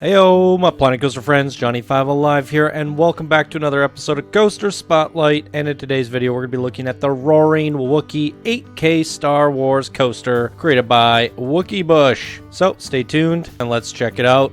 Heyo, my Planet Coaster friends, Johnny5 Alive here, and welcome back to another episode of Coaster Spotlight. And in today's video, we're going to be looking at the Roaring Wookiee 8K Star Wars coaster created by WookieeBush. So stay tuned and let's check it out.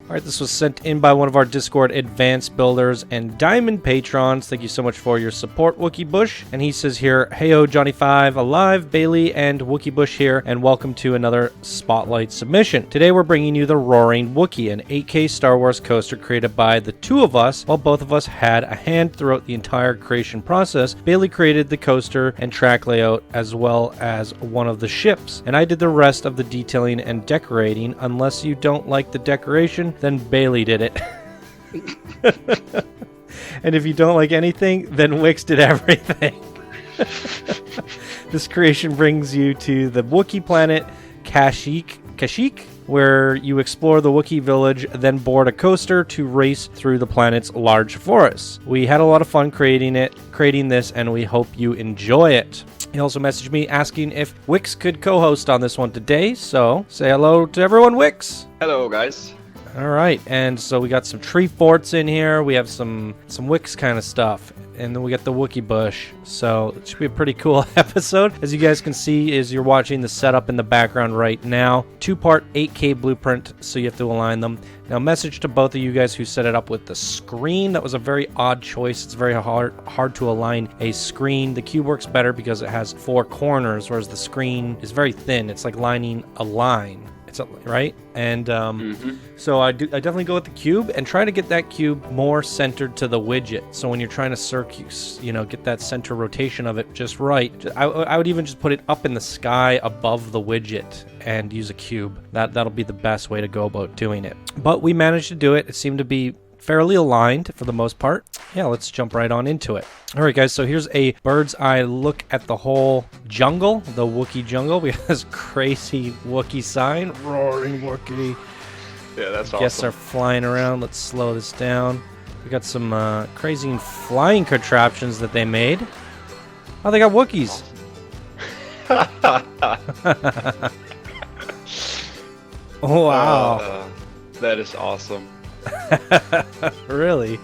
Alright, this was sent in by one of our Discord advanced builders and diamond patrons. Thank you so much for your support, WookieeBush. And he says here, heyo, Johnny5 Alive, Bailey, and WookieeBush here, and welcome to another Spotlight submission. Today we're bringing you the Roaring Wookiee, an 8K Star Wars coaster created by the two of us, while both of us had a hand throughout the entire creation process. Bailey created the coaster and track layout, as well as one of the ships, and I did the rest of the detailing and decorating. Unless you don't like the decoration, then Bailey did it. And if you don't like anything, then Wix did everything. This creation brings you to the Wookiee planet Kashyyyk, where you explore the Wookiee village, then board a coaster to race through the planet's large forests. We had a lot of fun creating this, and we hope you enjoy it. He also messaged me asking if Wix could co-host on this one today, so say hello to everyone, Wix. Hello, guys. All right, and so we got some tree forts in here. We have some Wix kind of stuff, and then we got the WookieeBush. So it should be a pretty cool episode. As you guys can see, as you're watching the setup in the background right now, two-part 8K blueprint, so you have to align them. Now, message to both of you guys who set it up with the screen. That was a very odd choice. It's very hard to align a screen. The cube works better because it has four corners, whereas the screen is very thin. It's like lining a line. Right? And so I definitely go with the cube and try to get that cube more centered to the widget. So when you're trying to get that center rotation of it just right, I would even just put it up in the sky above the widget and use a cube. That'll be the best way to go about doing it. But we managed to do it. It seemed to be fairly aligned for the most part. Yeah, let's jump right on into it. All right, guys, so here's a bird's eye look at the whole jungle, the Wookiee jungle. We have this crazy Wookiee sign, Roaring Wookiee. Yeah, that's awesome. Guests are flying around. Let's slow this down. We got some crazy flying contraptions that they made. Oh, they got Wookiees. Oh, wow. That is awesome. Really?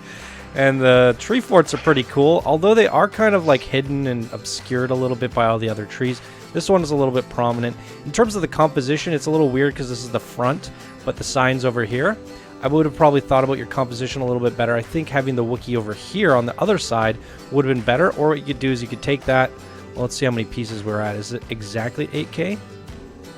And the tree forts are pretty cool, although they are kind of like hidden and obscured a little bit by all the other trees. This one is a little bit prominent. In terms of the composition, it's a little weird because this is the front, but the sign's over here. I would have probably thought about your composition a little bit better. I think having the Wookiee over here on the other side would have been better, or what you could do is you could take that. Well, let's see how many pieces we're at. Is it exactly 8K?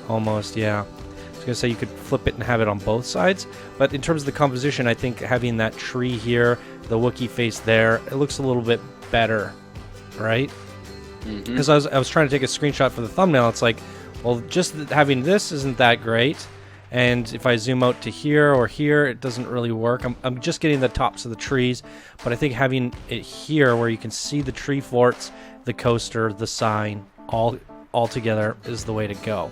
Almost, yeah. I was going to say you could flip it and have it on both sides, but in terms of the composition, I think having that tree here, the Wookiee face there, it looks a little bit better, right? Because I was trying to take a screenshot for the thumbnail. It's like, well, just having this isn't that great, and if I zoom out to here or here, it doesn't really work. I'm just getting the tops of the trees, but I think having it here where you can see the tree forts, the coaster, the sign, all together is the way to go.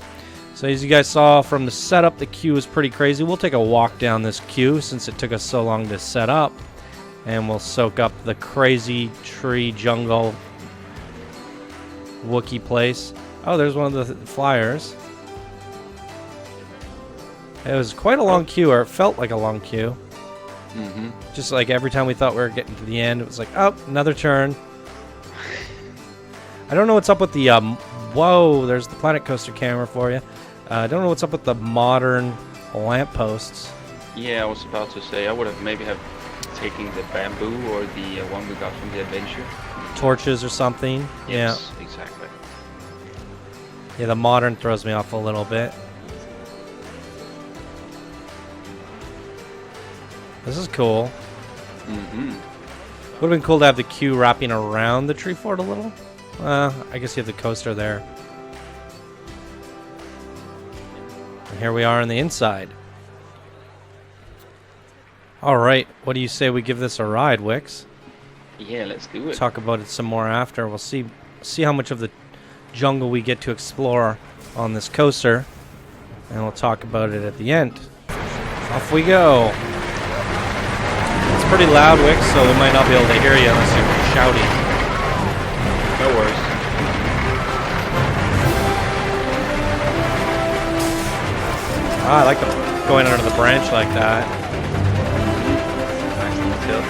So as you guys saw from the setup, the queue is pretty crazy. We'll take a walk down this queue since it took us so long to set up. And we'll soak up the crazy tree jungle Wookiee place. Oh, there's one of the flyers. It was quite a long queue, or it felt like a long queue. Just like every time we thought we were getting to the end, it was like, oh, another turn. I don't know what's up with the, whoa, there's the Planet Coaster camera for you. I don't know what's up with the modern lampposts. Yeah, I was about to say, I would have maybe taken the bamboo or the one we got from the adventure. Torches or something. Yes, yeah, exactly. Yeah, the modern throws me off a little bit. This is cool. Would have been cool to have the queue wrapping around the tree fort a little. I guess you have the coaster there. And here we are on the inside. All right, what do you say we give this a ride, Wix? Yeah, let's do it. Talk about it some more after. We'll see how much of the jungle we get to explore on this coaster, and we'll talk about it at the end. Off we go. It's pretty loud, Wix, so we might not be able to hear you unless you're shouting. No worries. Ah, I like the going under the branch like that. Nice detail.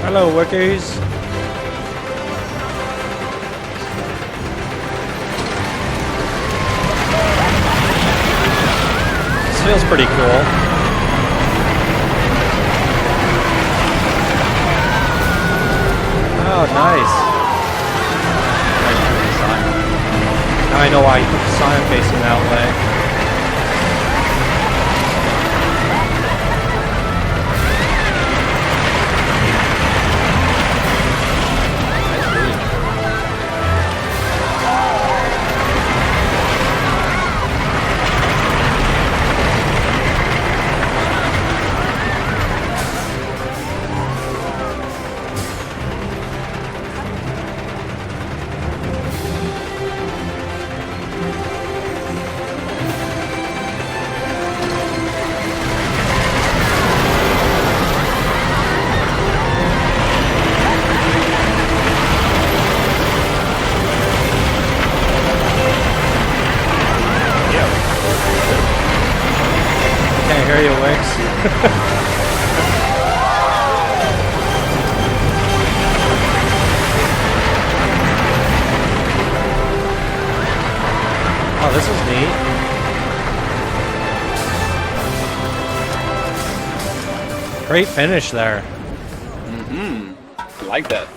Hello, Wookiees. This feels pretty cool. Oh, nice. Now I know why you put the sign facing that way. Can't hear you, Wix. Oh, this is neat. Great finish there. Mm-hmm. I like that.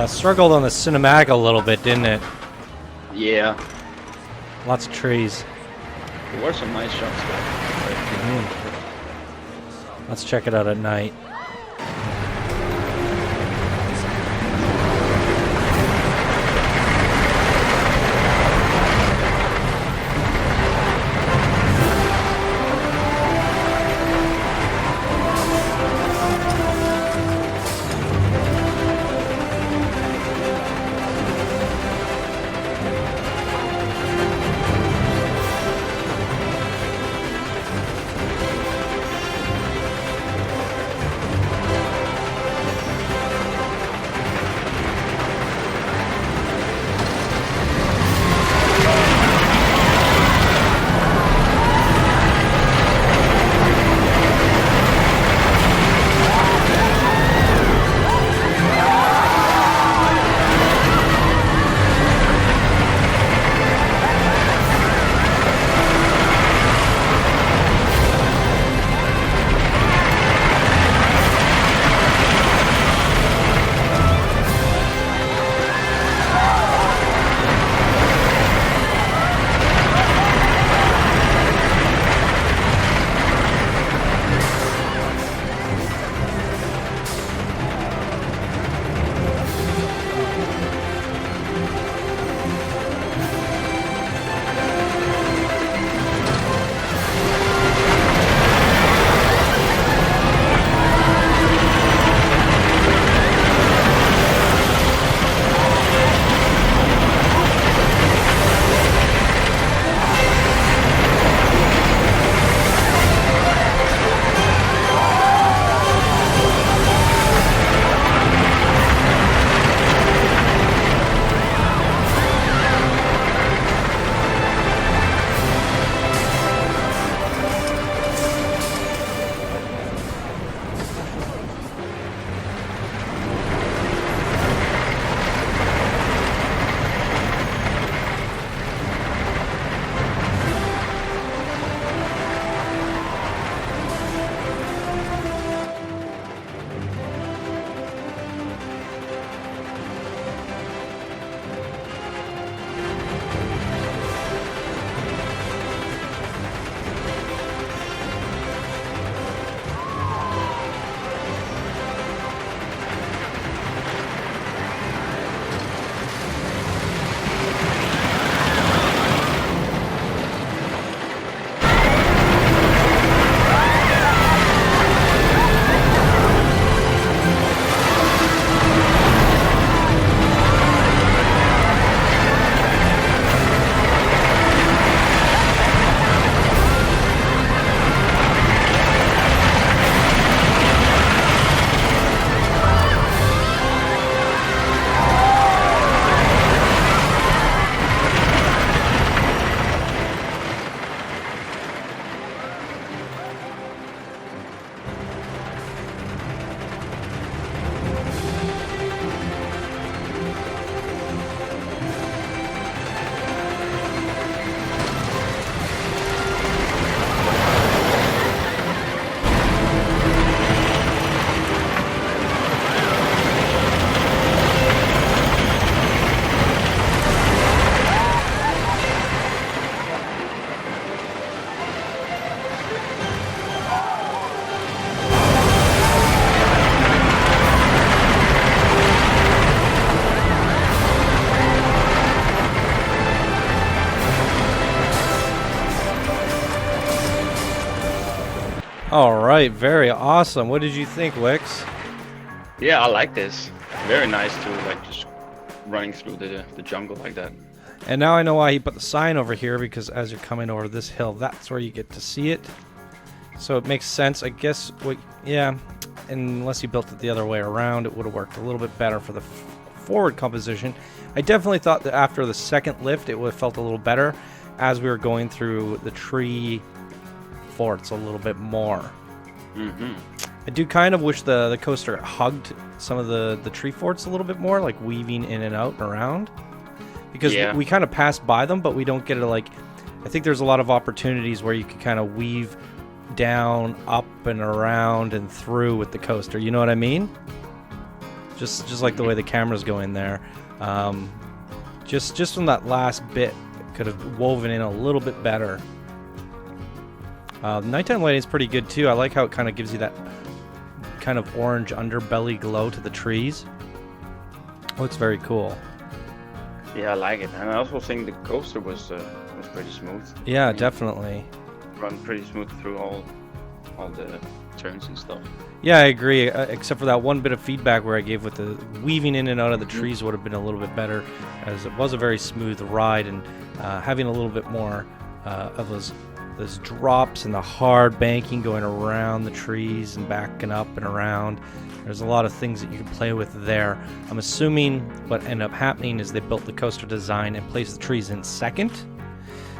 Struggled on the cinematic a little bit, didn't it? Yeah. Lots of trees. There were some nice shots there. Let's check it out at night. All right, very awesome. What did you think, Wix? Yeah, I like this. Very nice to like just running through the jungle like that. And now I know why he put the sign over here, because as you're coming over this hill, that's where you get to see it. So it makes sense, I guess. Yeah, unless you built it the other way around, it would have worked a little bit better for the forward composition. I definitely thought that after the second lift, it would have felt a little better as we were going through the tree forts a little bit more. I do kind of wish the coaster hugged some of the tree forts a little bit more, like weaving in and out and around. Because we kind of pass by them, but we don't get to, like, I think there's a lot of opportunities where you can kind of weave down, up, and around and through with the coaster. You know what I mean? Just like the way the camera's going there. Just from that last bit, could have woven in a little bit better. Nighttime lighting is pretty good too. I like how it kind of gives you that kind of orange underbelly glow to the trees. Looks very cool. Yeah, I like it, and I also think the coaster was pretty smooth. Yeah, definitely. Run pretty smooth through all the turns and stuff. Yeah, I agree. Except for that one bit of feedback where I gave with the weaving in and out of the trees would have been a little bit better, as it was a very smooth ride, and having a little bit more of those drops and the hard banking going around the trees and backing up and around. There's a lot of things that you can play with there. I'm assuming what ended up happening is they built the coaster design and placed the trees in second.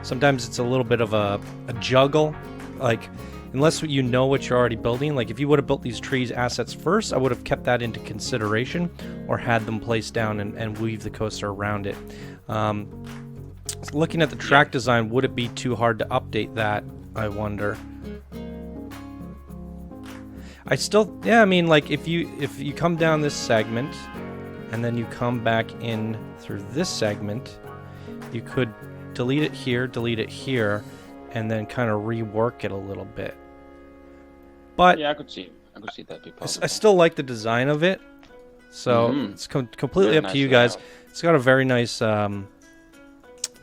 Sometimes it's a little bit of a juggle. Like, unless you know what you're already building, like if you would have built these trees assets first, I would have kept that into consideration or had them placed down and weave the coaster around it. Looking at the track design, would it be too hard to update that, I wonder? I mean, like if you come down this segment and then you come back in through this segment, you could delete it here, and then kind of rework it a little bit. But yeah, I could see that be possible. I still like the design of it, so it's completely up to you guys. It's got a very nice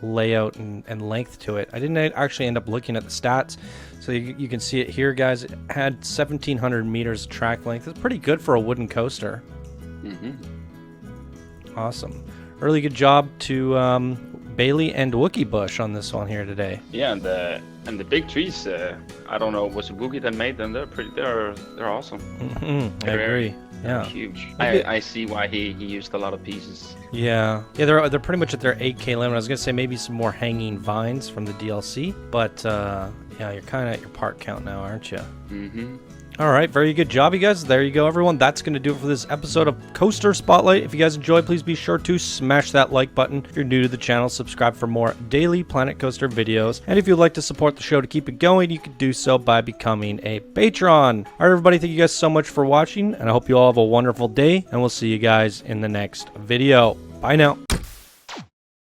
layout and length to it. I didn't actually end up looking at the stats, so you can see it here, guys. It had 1,700 meters of track length. It's pretty good for a wooden coaster. Awesome. Really good job to Bailey and WookieeBush on this one here today. Yeah, and the big trees. I don't know, was it Wookiee that made them? They're awesome. I agree. Yeah, huge. I see why he used a lot of pieces. Yeah, they're pretty much at their 8K limit. I was gonna say maybe some more hanging vines from the DLC, but yeah, you're kind of at your part count now, aren't you? All right, very good job, you guys. There you go, everyone. That's going to do it for this episode of Coaster Spotlight. If you guys enjoyed, please be sure to smash that like button. If you're new to the channel, subscribe for more daily Planet Coaster videos. And if you'd like to support the show to keep it going, you can do so by becoming a patron. All right, everybody, thank you guys so much for watching, and I hope you all have a wonderful day, and we'll see you guys in the next video. Bye now.